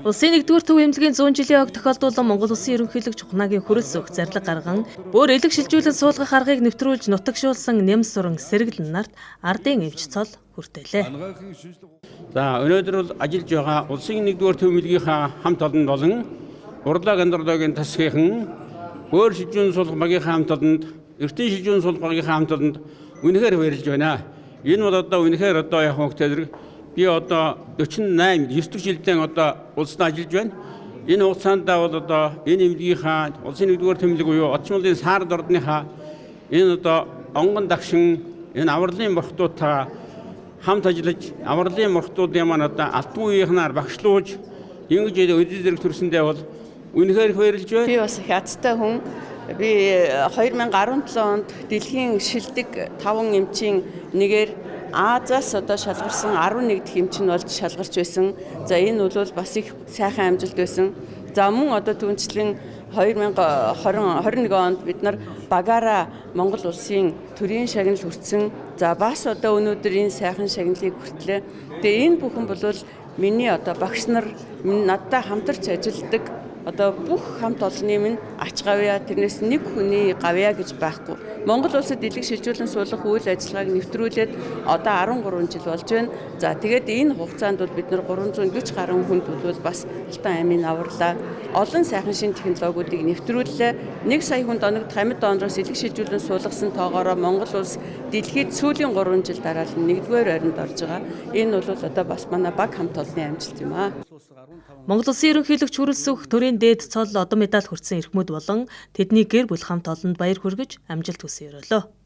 Улсын 1-р төв эмнэлгийн 100 жилийн ог тохиолдуулан Монгол Улсын ерөнхийлөгч Ухнагийн хүрэлц өгөх зарлиг гарган бүр элэг шилжүүлэн суулгах аргыг нэвтрүүлж нутагшуулсан Нэмс суран Сэргэлэн нарт ардын эмч цол хүртээлээ. За өнөөдөр бол ажиллаж байгаа Улсын 1-р төв эмнэлгийнхаа хамт олонд болон урлаг андорлагийн тасгийнхан өөр шилжүүлэн суулгах багийнхаа хамт олонд эртний шилжүүлэн суулгах багийнхаа хамт олонд үнэхээр баярлж байна. Энэ бол одоо үнэхээр одоо яг хөнгөтэй зэрэг би одоо 48 9 жилдээ одоо улсад ажиллаж байна. Энэ хугацаанд бол одоо энэ эмнэлгийнхаа Улсын 1-р тэмдэг буюу Отчмолын саард ордныхаа энэ одоо онгон дагшин энэ авралын морхтуудаа хамт ажиллаж авралын морхтуудын маань одоо алтан үеийнхнаар багшлуулж ингэж өдөл зэрэг төрсөндөө бол үнэхээр баярлж байна. Би бас хятадтай хүн. Би 2017 онд дэлхийн шилдэг 5 эмчийн нэгээр Азаас одоо шалгарсан 11 дахь эмч нь болж шалгарч байсан. За энэ бол бас их сайхан амжилт байсан. За мөн одоо түүнчлэн 2021 онд бид нар багаараа Монгол улсын төрийн шагнал хүртсэн. За бас одоо өнөөдөр энэ сайхан шагналыг хүртлээ. Тэгээ энэ бүхэн бол миний одоо багш нар надтай хамтарч ажилладаг одоо бүх хамт олонны минь ач гавья тэрнээс нэг хүний гавья гэж байхгүй. Монгол улсад элэг шилжүүлэн суулгах үйл ажиллагааг нэвтрүүлээд одоо 13 жил болж байна. За тэгээд энэ хугацаанд бол бид нар 340 гаруй хүнд бол бас Алтан аймын авралаа. Олон сайхан шинэ технологиудыг нэвтрүүллээ. 1 сая хүнд оногдох амьд донороос элэг шилжүүлэн суулгасан тоогоороо Монгол улс дэлхийд сүүлийн 3 жил дараалан 1-р байранд орж байгаа. Энэ бол одоо бас манай баг хамт олонны амжилт юм аа. Монгол Улсын ерөнхийлөгч хүрэлц өгөх төрийн дээд цол одон медаль хүртсэн эрхмүүд болон тэдний гэр бүл хамт олонд баяр хүргэж амжилт хүсье өрөөлөө.